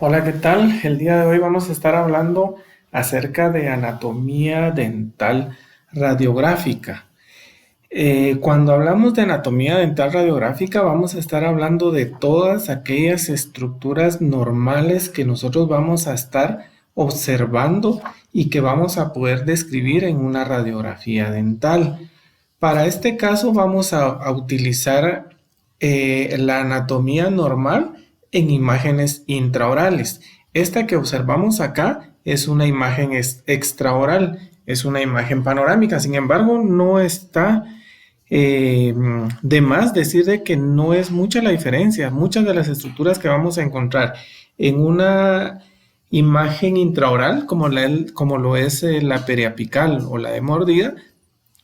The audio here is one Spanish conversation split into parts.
Hola, ¿qué tal? El día de hoy vamos a estar hablando acerca de anatomía dental radiográfica. Cuando hablamos de anatomía dental radiográfica, vamos a estar hablando de todas aquellas estructuras normales que nosotros vamos a estar observando y que vamos a poder describir en una radiografía dental. Para este caso vamos a utilizar la anatomía normal en imágenes intraorales. Esta que observamos acá es una imagen extraoral, es una imagen panorámica. Sin embargo, no está de más decir de que no es mucha la diferencia. Muchas de las estructuras que vamos a encontrar en una imagen intraoral, como lo es la periapical o la de mordida,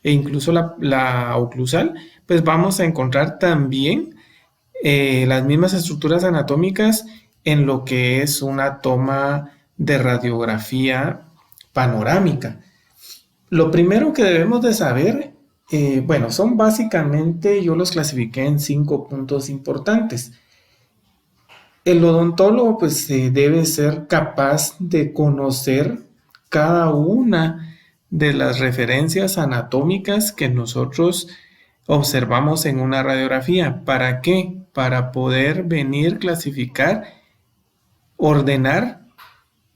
e incluso la oclusal, pues vamos a encontrar también las mismas estructuras anatómicas en lo que es una toma de radiografía panorámica. Lo primero que debemos de saber, bueno, son básicamente, yo los clasifiqué en 5 puntos importantes. El odontólogo pues debe ser capaz de conocer cada una de las referencias anatómicas que nosotros observamos en una radiografía. ¿Para qué? Para poder venir, clasificar, ordenar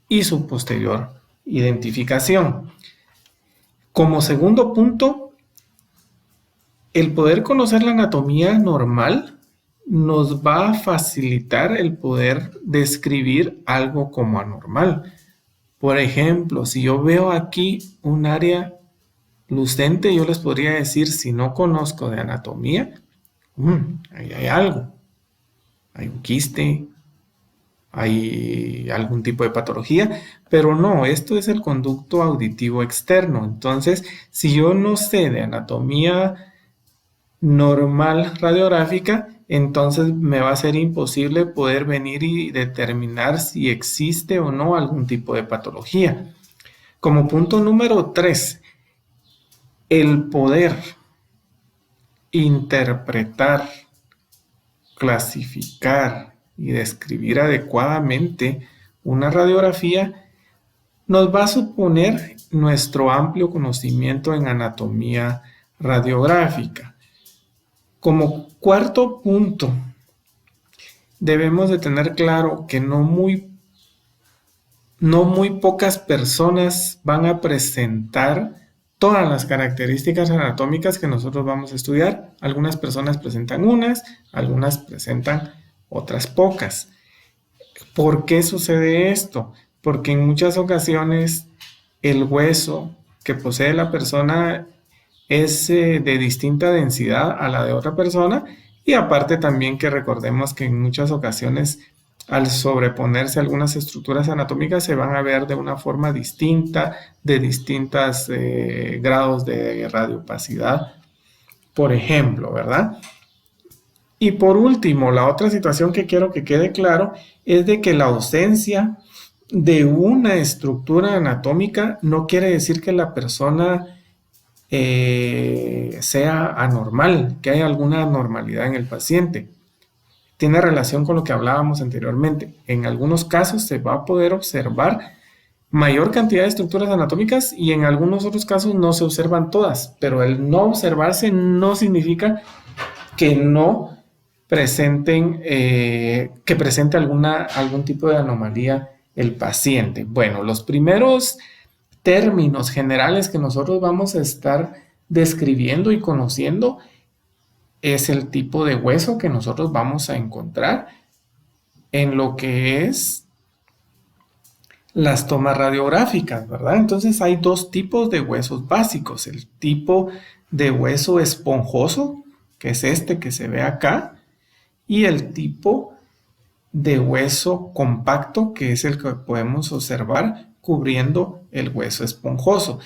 y su posterior identificación. Como segundo punto, el poder conocer la anatomía normal nos va a facilitar el poder describir algo como anormal. Por ejemplo, si yo veo aquí un área lucente, yo les podría decir, si no conozco de anatomía, ahí hay algo. Hay un quiste, hay algún tipo de patología, pero no, esto es el conducto auditivo externo. Entonces, si yo no sé de anatomía normal radiográfica, entonces me va a ser imposible poder venir y determinar si existe o no algún tipo de patología. Como punto número 3, el poder interpretar, clasificar y describir adecuadamente una radiografía nos va a suponer nuestro amplio conocimiento en anatomía radiográfica. Como cuarto punto, debemos de tener claro que no muy pocas personas van a presentar todas las características anatómicas que nosotros vamos a estudiar. Algunas personas presentan unas, algunas presentan otras pocas. ¿Por qué sucede esto? Porque en muchas ocasiones el hueso que posee la persona es de distinta densidad a la de otra persona, y aparte también que recordemos que en muchas ocasiones al sobreponerse algunas estructuras anatómicas se van a ver de una forma distinta, de distintos grados de radiopacidad, por ejemplo, ¿verdad? Y por último, la otra situación que quiero que quede claro es de que la ausencia de una estructura anatómica no quiere decir que la persona sea anormal, que haya alguna anormalidad en el paciente. Tiene relación con lo que hablábamos anteriormente. En algunos casos se va a poder observar mayor cantidad de estructuras anatómicas y en algunos otros casos no se observan todas, pero el no observarse no significa que no presenten, que presente algún tipo de anomalía el paciente. Bueno, los primeros términos generales que nosotros vamos a estar describiendo y conociendo es el tipo de hueso que nosotros vamos a encontrar en lo que es las tomas radiográficas, ¿verdad? Entonces hay dos tipos de huesos básicos, el tipo de hueso esponjoso, que es este que se ve acá, y el tipo de hueso compacto, que es el que podemos observar cubriendo el hueso esponjoso.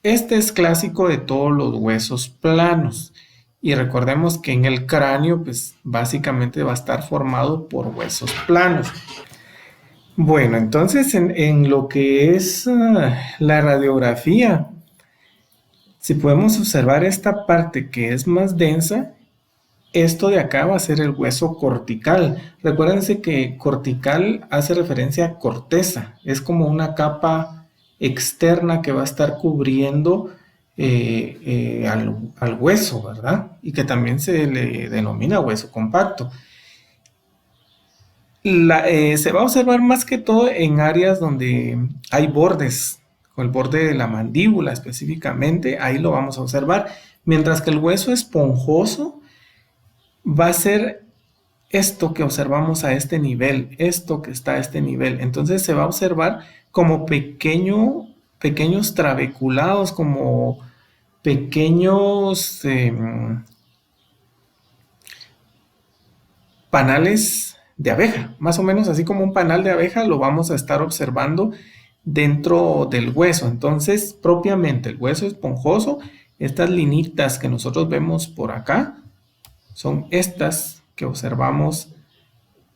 Este es clásico de todos los huesos planos. Y recordemos que en el cráneo, pues básicamente va a estar formado por huesos planos. Bueno, entonces en lo que es la radiografía, si podemos observar esta parte que es más densa, Esto de acá va a ser el hueso cortical. Recuérdense que cortical hace referencia a corteza. Es como una capa externa que va a estar cubriendo al hueso, ¿verdad? Y que también se le denomina hueso compacto. Se va a observar más que todo en áreas donde hay bordes, con el borde de la mandíbula específicamente, ahí lo vamos a observar. Mientras que el hueso esponjoso va a ser esto que observamos a este nivel, esto que está a este nivel. Entonces se va a observar como pequeños trabeculados, como pequeños panales de abeja, más o menos así como un panal de abeja lo vamos a estar observando dentro del hueso. Entonces, propiamente el hueso esponjoso, estas linitas que nosotros vemos por acá, son estas que observamos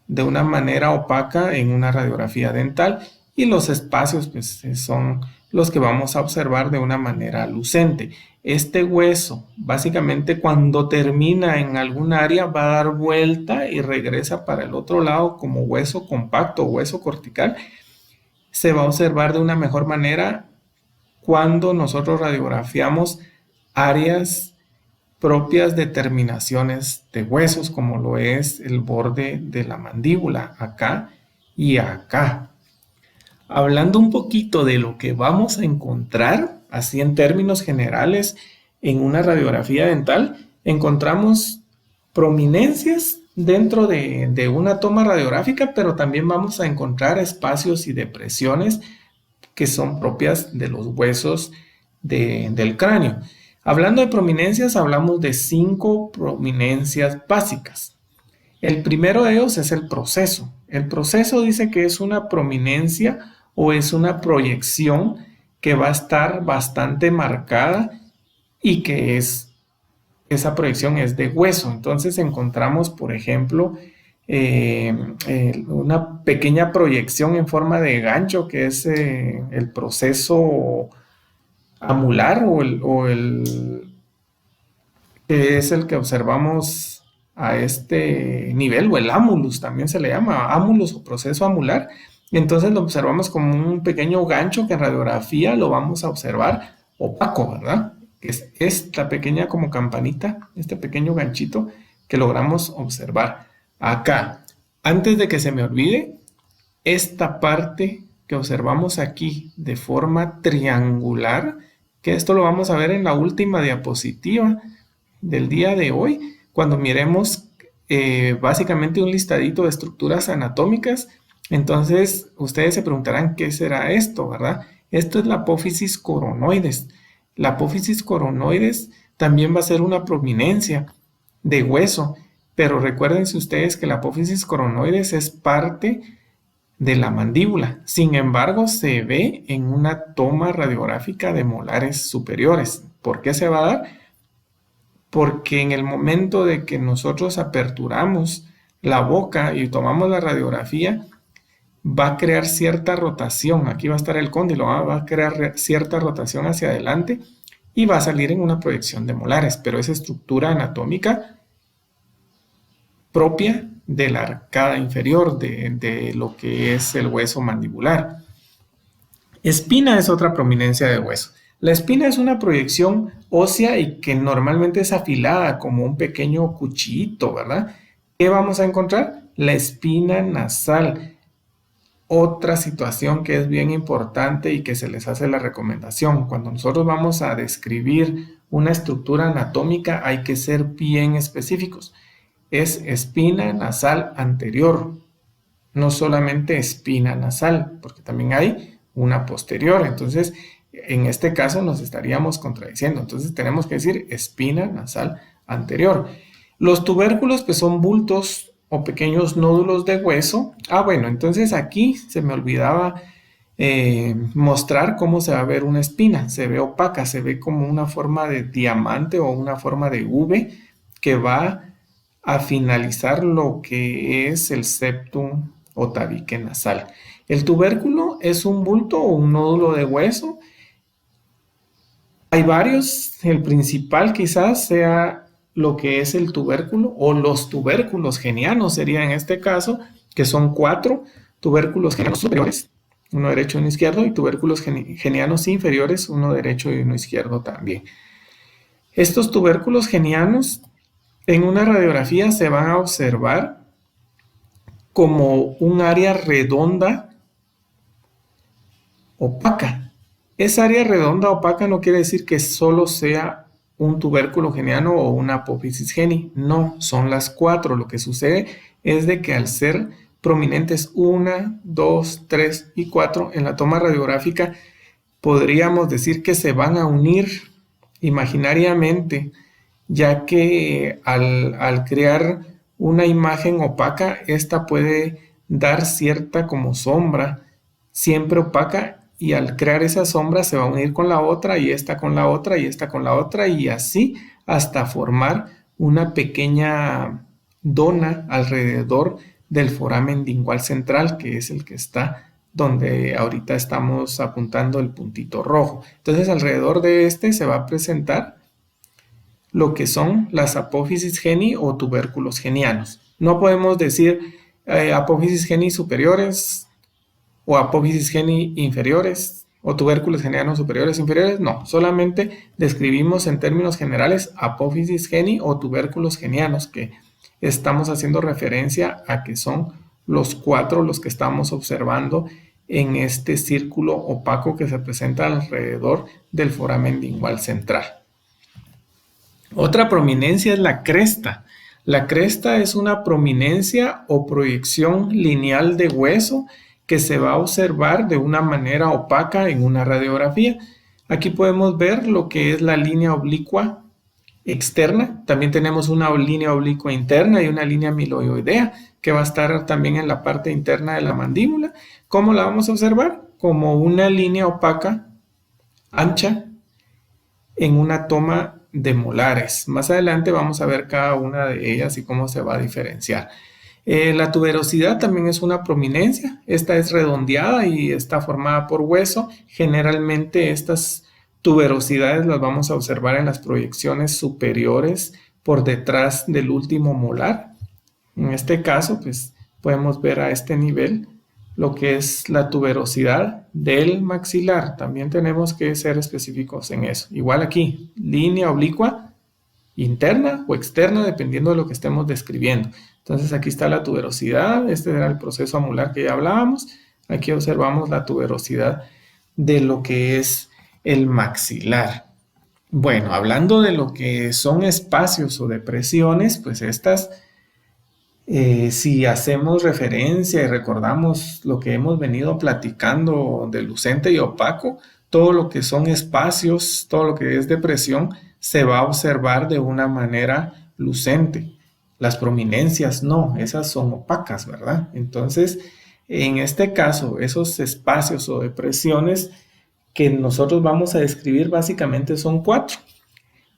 de una manera opaca en una radiografía dental y los espacios pues son los que vamos a observar de una manera lucente. Este hueso básicamente cuando termina en algún área va a dar vuelta y regresa para el otro lado como hueso compacto o hueso cortical. Se va a observar de una mejor manera cuando nosotros radiografiamos áreas propias de terminaciones de huesos, como lo es el borde de la mandíbula, acá y acá. Hablando un poquito de lo que vamos a encontrar, así en términos generales, en una radiografía dental, encontramos prominencias dentro de una toma radiográfica, pero también vamos a encontrar espacios y depresiones que son propias de los huesos del cráneo. Hablando de prominencias, hablamos de 5 prominencias básicas. El primero de ellos es el proceso. El proceso dice que es una prominencia o es una proyección que va a estar bastante marcada y que esa proyección es de hueso. Entonces encontramos, por ejemplo, una pequeña proyección en forma de gancho que es el proceso amular que es el que observamos a este nivel, o el ámulus también se le llama, ámulus o proceso amular. Y entonces lo observamos como un pequeño gancho que en radiografía lo vamos a observar opaco, ¿verdad? Que es esta pequeña como campanita, este pequeño ganchito que logramos observar acá. Antes de que se me olvide, esta parte que observamos aquí de forma triangular, que esto lo vamos a ver en la última diapositiva del día de hoy, cuando miremos básicamente un listadito de estructuras anatómicas. Entonces ustedes se preguntarán qué será esto, ¿verdad? Esto es la apófisis coronoides. La apófisis coronoides también va a ser una prominencia de hueso, pero recuérdense ustedes que la apófisis coronoides es parte de la mandíbula. Sin embargo, se ve en una toma radiográfica de molares superiores. ¿Por qué se va a dar? Porque en el momento de que nosotros aperturamos la boca y tomamos la radiografía, va a crear cierta rotación. Aquí va a estar el cóndilo, va a crear cierta rotación hacia adelante y va a salir en una proyección de molares, pero es estructura anatómica propia de la arcada inferior de lo que es el hueso mandibular. Espina es otra prominencia de hueso. La espina es una proyección ósea y que normalmente es afilada como un pequeño cuchillito, ¿verdad? ¿Qué vamos a encontrar? La espina nasal. Otra situación que es bien importante y que se les hace la recomendación. Cuando nosotros vamos a describir una estructura anatómica hay que ser bien específicos. Es espina nasal anterior, no solamente espina nasal, porque también hay una posterior. Entonces, en este caso nos estaríamos contradiciendo. Entonces, tenemos que decir espina nasal anterior. Los tubérculos, pues son bultos o pequeños nódulos de hueso. Bueno, entonces aquí se me olvidaba mostrar cómo se va a ver una espina. Se ve opaca, se ve como una forma de diamante o una forma de V que va a finalizar lo que es el septum o tabique nasal. El tubérculo es un bulto o un nódulo de hueso. Hay varios, el principal quizás sea lo que es el tubérculo o los tubérculos genianos sería en este caso, que son 4 tubérculos genianos superiores, uno derecho y uno izquierdo, y tubérculos genianos inferiores, uno derecho y uno izquierdo también. Estos tubérculos genianos en una radiografía se van a observar como un área redonda opaca. Esa área redonda opaca no quiere decir que solo sea un tubérculo geniano o una apófisis geni. No, son las 4. Lo que sucede es de que al ser prominentes 1, 2, 3 y 4 en la toma radiográfica, podríamos decir que se van a unir imaginariamente, ya que al crear una imagen opaca, esta puede dar cierta como sombra, siempre opaca, y al crear esa sombra se va a unir con la otra, y esta con la otra, y esta con la otra, y así hasta formar una pequeña dona alrededor del foramen lingual central, que es el que está donde ahorita estamos apuntando el puntito rojo. Entonces alrededor de este se va a presentar lo que son las apófisis geni o tubérculos genianos. No podemos decir apófisis geni superiores o apófisis geni inferiores o tubérculos genianos superiores inferiores. No, solamente describimos en términos generales apófisis geni o tubérculos genianos, que estamos haciendo referencia a que son los 4 los que estamos observando en este círculo opaco que se presenta alrededor del foramen lingual central. Otra prominencia es la cresta. La cresta es una prominencia o proyección lineal de hueso que se va a observar de una manera opaca en una radiografía. Aquí podemos ver lo que es la línea oblicua externa. También tenemos una línea oblicua interna y una línea amiloidea que va a estar también en la parte interna de la mandíbula. ¿Cómo la vamos a observar? Como una línea opaca, ancha, en una toma de molares. Más adelante vamos a ver cada una de ellas y cómo se va a diferenciar. La tuberosidad también es una prominencia. Esta es redondeada y está formada por hueso. Generalmente estas tuberosidades las vamos a observar en las proyecciones superiores por detrás del último molar. En este caso, pues podemos ver a este nivel lo que es la tuberosidad del maxilar. También tenemos que ser específicos en eso. Igual aquí, línea oblicua interna o externa, dependiendo de lo que estemos describiendo. Entonces aquí está la tuberosidad. Este era el proceso amular que ya hablábamos. Aquí observamos la tuberosidad de lo que es el maxilar. Bueno, hablando de lo que son espacios o depresiones, pues estas, si hacemos referencia y recordamos lo que hemos venido platicando de lucente y opaco, todo lo que son espacios, todo lo que es depresión, se va a observar de una manera lucente. Las prominencias no, esas son opacas, ¿verdad? Entonces, en este caso, esos espacios o depresiones que nosotros vamos a describir básicamente son 4.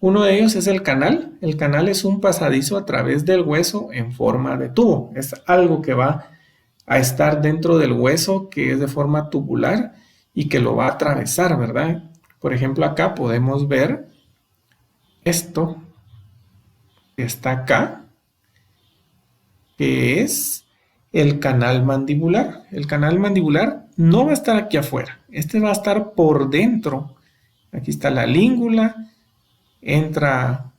Uno de ellos es el canal. El canal es un pasadizo a través del hueso en forma de tubo. Es algo que va a estar dentro del hueso, que es de forma tubular y que lo va a atravesar, ¿verdad? Por ejemplo, acá podemos ver esto que está acá, que es el canal mandibular. El canal mandibular no va a estar aquí afuera. Este va a estar por dentro. Aquí está la língula. Entra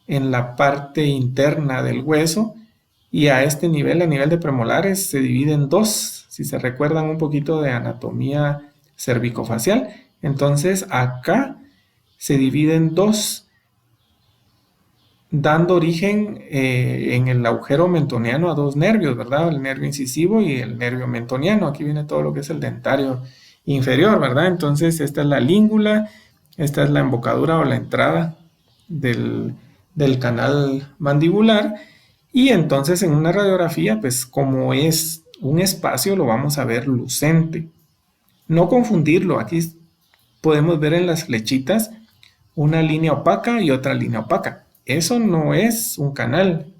en la parte interna del hueso y a este nivel, a nivel de premolares, se divide en 2. Si se recuerdan un poquito de anatomía cervicofacial, entonces acá se divide en 2, dando origen en el agujero mentoniano a 2 nervios, ¿verdad? El nervio incisivo y el nervio mentoniano. Aquí viene todo lo que es el dentario inferior, ¿verdad? Entonces esta es la língula, esta es la embocadura o la entrada del canal mandibular, y entonces en una radiografía, pues como es un espacio, lo vamos a ver lucente. No confundirlo, aquí podemos ver en las flechitas una línea opaca y otra línea opaca. Eso no es un canal,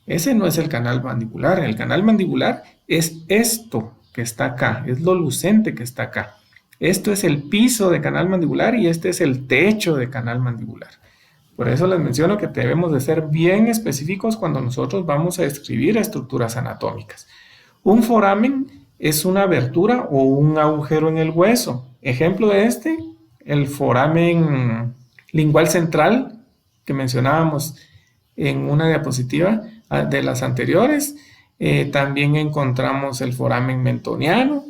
ese no es el canal mandibular. El canal mandibular es esto que está acá, es lo lucente que está acá. Esto es el piso de canal mandibular y este es el techo de canal mandibular. Por eso les menciono que debemos de ser bien específicos cuando nosotros vamos a describir estructuras anatómicas. Un foramen es una abertura o un agujero en el hueso. Ejemplo de el foramen lingual central que mencionábamos en una diapositiva de las anteriores. También encontramos el foramen mentoniano,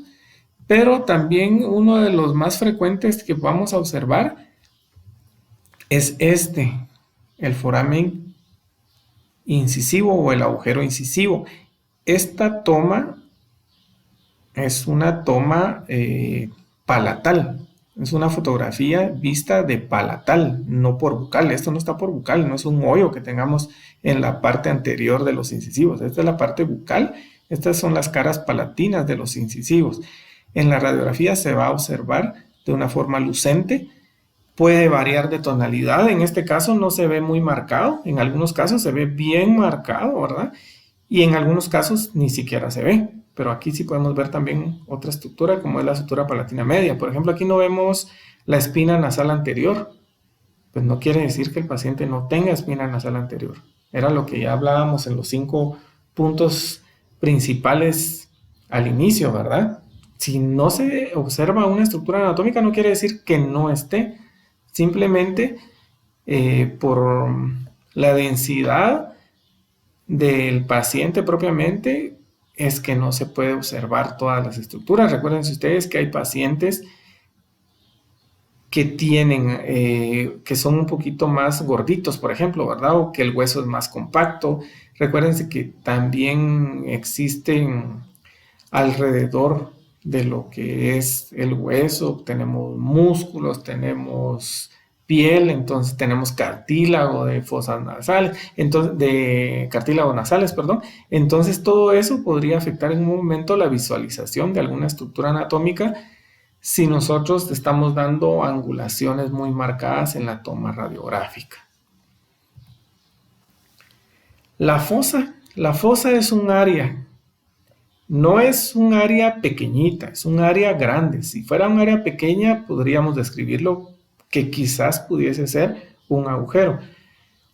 pero también uno de los más frecuentes que vamos a observar es el foramen incisivo o el agujero incisivo. Esta toma es una toma palatal, es una fotografía vista de palatal, no por bucal. Esto no está por bucal, no es un hoyo que tengamos en la parte anterior de los incisivos. Esta es la parte bucal, estas son las caras palatinas de los incisivos. En la radiografía se va a observar de una forma lucente. Puede variar de tonalidad, en este caso no se ve muy marcado, en algunos casos se ve bien marcado, ¿verdad? Y en algunos casos ni siquiera se ve, pero aquí sí podemos ver también otra estructura como es la sutura palatina media. Por ejemplo, aquí no vemos la espina nasal anterior, pues no quiere decir que el paciente no tenga espina nasal anterior. Era lo que ya hablábamos en los 5 puntos principales al inicio, ¿verdad? Si no se observa una estructura anatómica no quiere decir que no esté. Simplemente por la densidad del paciente propiamente es que no se puede observar todas las estructuras. Recuérdense ustedes que hay pacientes que que son un poquito más gorditos, por ejemplo, ¿verdad? O que el hueso es más compacto. Recuérdense que también existen alrededor de lo que es el hueso, tenemos músculos, tenemos piel, entonces tenemos cartílago de fosas nasales, entonces de cartílago nasales, perdón. Entonces todo eso podría afectar en un momento la visualización de alguna estructura anatómica si nosotros estamos dando angulaciones muy marcadas en la toma radiográfica. La fosa es un área. No es un área pequeñita, es un área grande. Si fuera un área pequeña, podríamos describirlo que quizás pudiese ser un agujero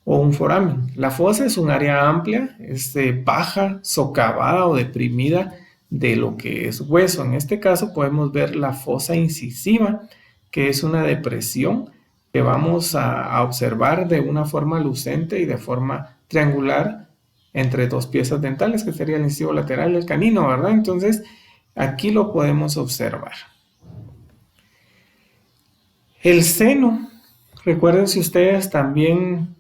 o un foramen. La fosa es un área amplia, es baja, socavada o deprimida de lo que es hueso. En este caso podemos ver la fosa incisiva, que es una depresión que vamos a observar de una forma lucente y de forma triangular entre dos piezas dentales, que sería el incisivo lateral y el canino, ¿verdad? Entonces, aquí lo podemos observar. El seno, recuérdense ustedes también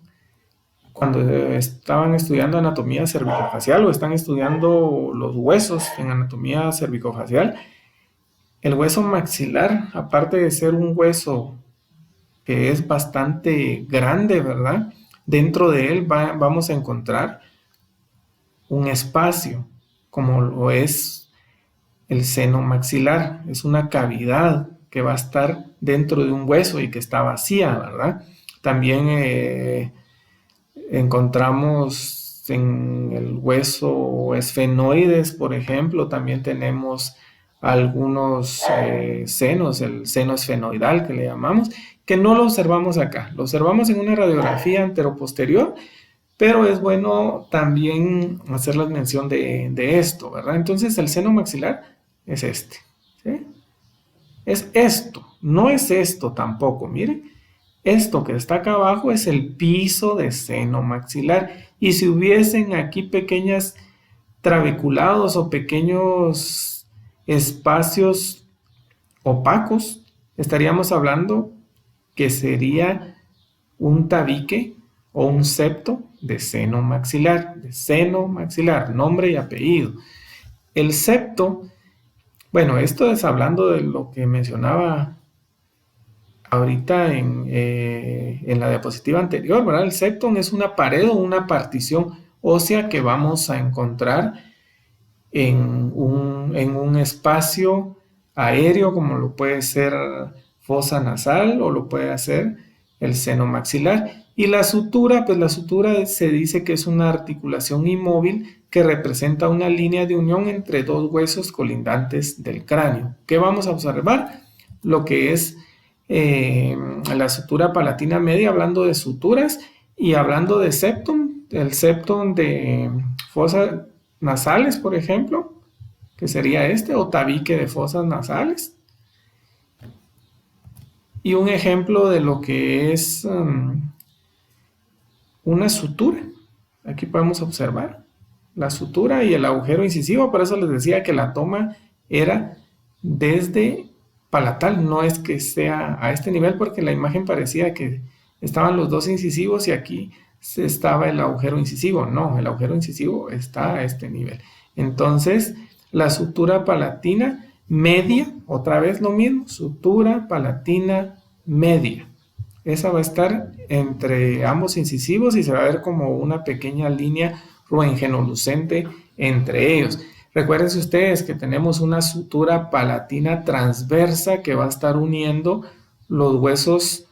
cuando estaban estudiando anatomía cervicofacial o están estudiando los huesos en anatomía cervicofacial, el hueso maxilar, aparte de ser un hueso que es bastante grande, ¿verdad? Dentro de él vamos a encontrar un espacio, como lo es el seno maxilar. Es una cavidad que va a estar dentro de un hueso y que está vacía, ¿verdad? También encontramos en el hueso esfenoides, por ejemplo, también tenemos algunos senos, el seno esfenoidal que le llamamos, que no lo observamos acá, lo observamos en una radiografía anteroposterior, pero es bueno también hacer la mención de esto, ¿verdad? Entonces el seno maxilar es ¿sí? Es esto, no es esto tampoco, miren. Esto que está acá abajo es el piso de seno maxilar. Y si hubiesen aquí pequeñas trabeculados o pequeños espacios opacos, estaríamos hablando que sería un tabique o un septo de seno maxilar, nombre y apellido. El septo, bueno, esto es hablando de lo que mencionaba ahorita en la diapositiva anterior, ¿verdad? El septum es una pared o una partición ósea que vamos a encontrar en un espacio aéreo, como lo puede ser fosa nasal o lo puede hacer el seno maxilar. Y la sutura, pues la sutura se dice que es una articulación inmóvil que representa una línea de unión entre dos huesos colindantes del cráneo. ¿Qué vamos a observar? Lo que es la sutura palatina media, hablando de suturas, Y hablando de septum, el septum de fosas nasales, por ejemplo, que sería este, o tabique de fosas nasales. Y un ejemplo de lo que es una sutura. Aquí podemos observar la sutura y el agujero incisivo. Por eso les decía que la toma era desde palatal. No es que sea a este nivel, porque la imagen parecía que estaban los dos incisivos y aquí estaba el agujero incisivo. No, el agujero incisivo está a este nivel. Entonces, la sutura palatina media, otra vez lo mismo, sutura palatina media. Esa va a estar entre ambos incisivos y se va a ver como una pequeña línea ruengenolucente entre ellos. Recuérdense ustedes que tenemos una sutura palatina transversa que va a estar uniendo los huesos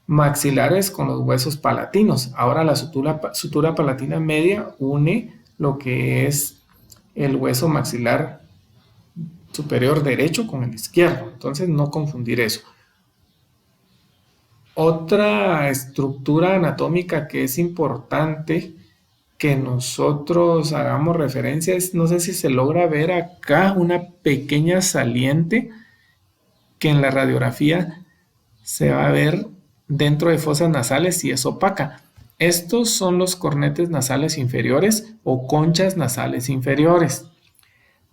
maxilares con los huesos palatinos. Ahora la sutura palatina media une lo que es el hueso maxilar superior derecho con el izquierdo. Entonces no confundir eso. Otra estructura anatómica que es importante que nosotros hagamos referencia es, no sé si se logra ver acá, una pequeña saliente que en la radiografía se va a ver dentro de fosas nasales y es opaca. Estos son los cornetes nasales inferiores o conchas nasales inferiores.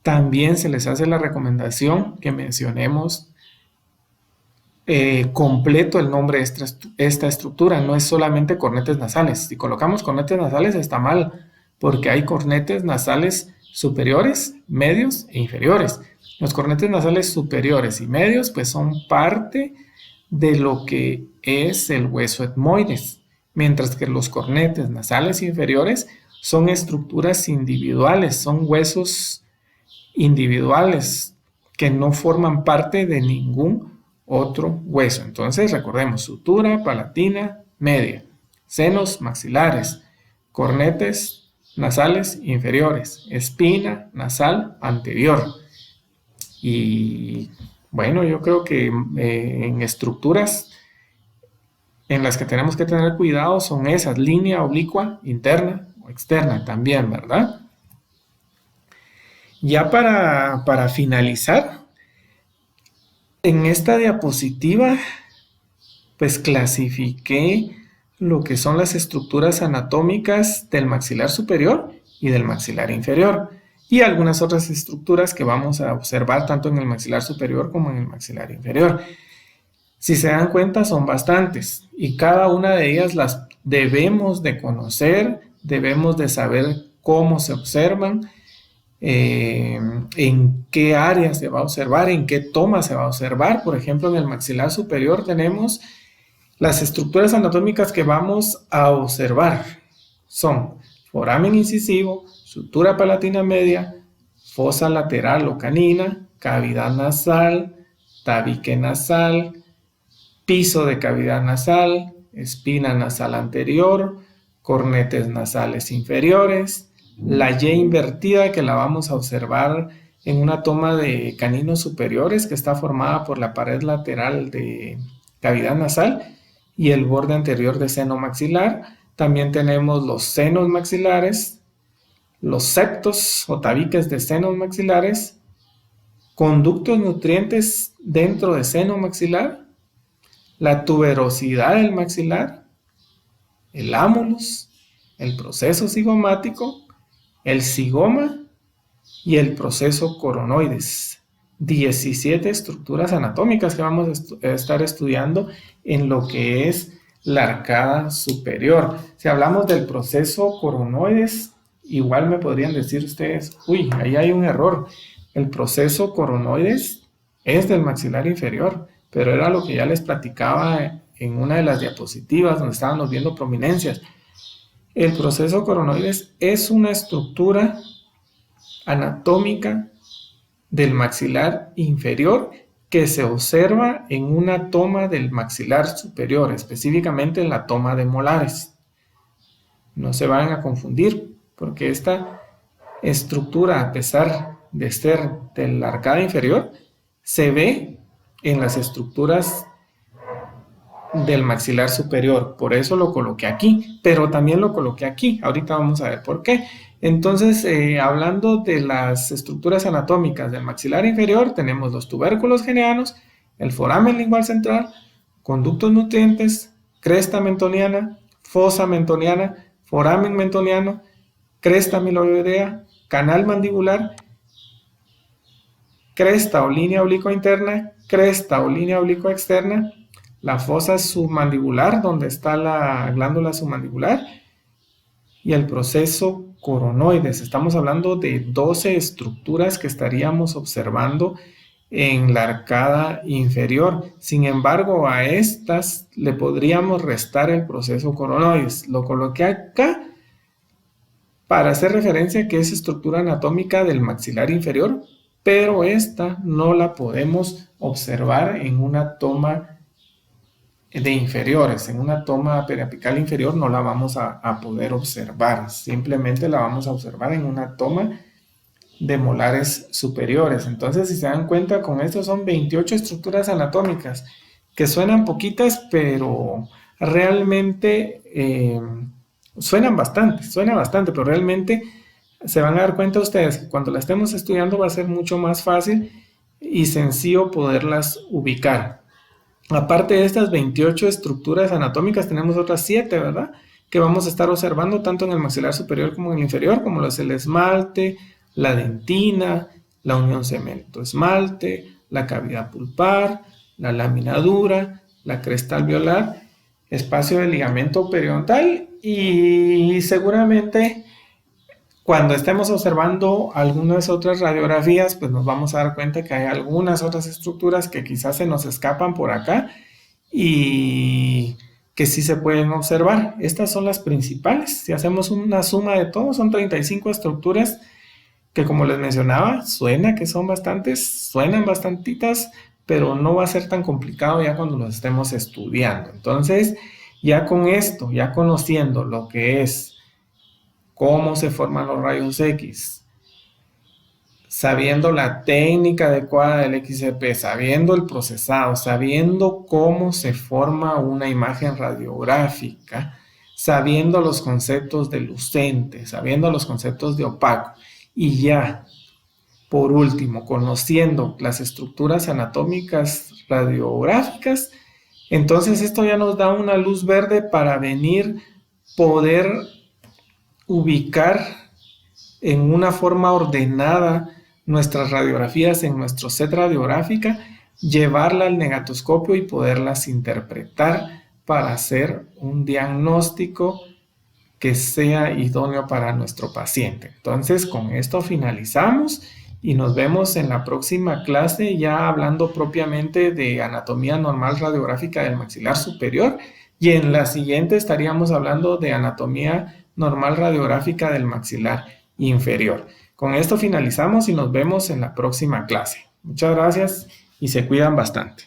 También se les hace la recomendación que mencionemos completo el nombre de esta estructura, no es solamente cornetes nasales. Si colocamos cornetes nasales está mal, porque hay cornetes nasales superiores, medios e inferiores. Los cornetes nasales superiores y medios pues son parte de lo que es el hueso etmoides, mientras que los cornetes nasales inferiores son estructuras individuales, son huesos individuales que no forman parte de ningún otro hueso. Entonces recordemos, sutura palatina media, senos maxilares, cornetes nasales inferiores, espina nasal anterior. Y bueno, yo creo que en estructuras en las que tenemos que tener cuidado son esas, línea oblicua interna o externa también, ¿verdad? Ya para finalizar, en esta diapositiva, pues clasifiqué lo que son las estructuras anatómicas del maxilar superior y del maxilar inferior y algunas otras estructuras que vamos a observar tanto en el maxilar superior como en el maxilar inferior. Si se dan cuenta, son bastantes y cada una de ellas las debemos de conocer, debemos de saber cómo se observan, en qué área se va a observar, en qué toma se va a observar. Por ejemplo, en el maxilar superior tenemos las estructuras anatómicas que vamos a observar. Son foramen incisivo, sutura palatina media, fosa lateral o canina, cavidad nasal, tabique nasal, piso de cavidad nasal, espina nasal anterior, cornetes nasales inferiores, la Y invertida que la vamos a observar en una toma de caninos superiores que está formada por la pared lateral de cavidad nasal y el borde anterior de seno maxilar. También tenemos los senos maxilares, los septos o tabiques de senos maxilares, conductos nutrientes dentro de seno maxilar, la tuberosidad del maxilar, el ámulus, el proceso cigomático, el cigoma y el proceso coronoides. 17 estructuras anatómicas que vamos a estar estudiando en lo que es la arcada superior. Si hablamos del proceso coronoides, igual me podrían decir ustedes, uy, ahí hay un error. El proceso coronoides es del maxilar inferior, pero era lo que ya les platicaba en una de las diapositivas donde estábamos viendo prominencias. El proceso coronoides es una estructura anatómica del maxilar inferior que se observa en una toma del maxilar superior, específicamente en la toma de molares. No se van a confundir, porque esta estructura, a pesar de ser de la arcada inferior, se ve en las estructuras del maxilar superior. Por eso lo coloqué aquí, pero también lo coloqué aquí. Ahorita vamos a ver por qué. Entonces, hablando de las estructuras anatómicas del maxilar inferior, tenemos los tubérculos geneanos, el foramen lingual central, conductos nutrientes, cresta mentoniana, fosa mentoniana, foramen mentoniano, cresta miloidea, canal mandibular, cresta o línea oblicua interna, cresta o línea oblicua externa, la fosa submandibular, donde está la glándula submandibular, y el proceso coronoides. Estamos hablando de 12 estructuras que estaríamos observando en la arcada inferior. Sin embargo, a estas le podríamos restar el proceso coronoides. Lo coloqué acá para hacer referencia a que es estructura anatómica del maxilar inferior, pero esta no la podemos observar en una toma de inferiores. En una toma periapical inferior no la vamos a poder observar, simplemente la vamos a observar en una toma de molares superiores. Entonces, si se dan cuenta, con esto son 28 estructuras anatómicas, que suenan poquitas, pero realmente suena bastante, pero realmente se van a dar cuenta ustedes que cuando la estemos estudiando va a ser mucho más fácil y sencillo poderlas ubicar. Aparte de estas 28 estructuras anatómicas, tenemos otras 7, ¿verdad? Que vamos a estar observando tanto en el maxilar superior como en el inferior, como lo es el esmalte, la dentina, la unión cemento-esmalte, la cavidad pulpar, la lámina dura, la cresta alveolar, espacio de ligamento periodontal, y seguramente cuando estemos observando algunas otras radiografías, pues nos vamos a dar cuenta que hay algunas otras estructuras que quizás se nos escapan por acá y que sí se pueden observar. Estas son las principales. Si hacemos una suma de todo, son 35 estructuras que, como les mencionaba, suena que son bastantes, suenan bastantitas, pero no va a ser tan complicado ya cuando los estemos estudiando. Entonces, ya con esto, ya conociendo lo que es cómo se forman los rayos X, sabiendo la técnica adecuada del XCP, sabiendo el procesado, sabiendo cómo se forma una imagen radiográfica, sabiendo los conceptos de lucente, sabiendo los conceptos de opaco, y ya, por último, conociendo las estructuras anatómicas radiográficas, entonces esto ya nos da una luz verde para poder ubicar en una forma ordenada nuestras radiografías en nuestro set radiográfica, llevarla al negatoscopio y poderlas interpretar para hacer un diagnóstico que sea idóneo para nuestro paciente. Entonces, con esto finalizamos y nos vemos en la próxima clase, ya hablando propiamente de anatomía normal radiográfica del maxilar superior, y en la siguiente estaríamos hablando de anatomía normal radiográfica del maxilar inferior. Con esto finalizamos y nos vemos en la próxima clase. Muchas gracias y se cuidan bastante.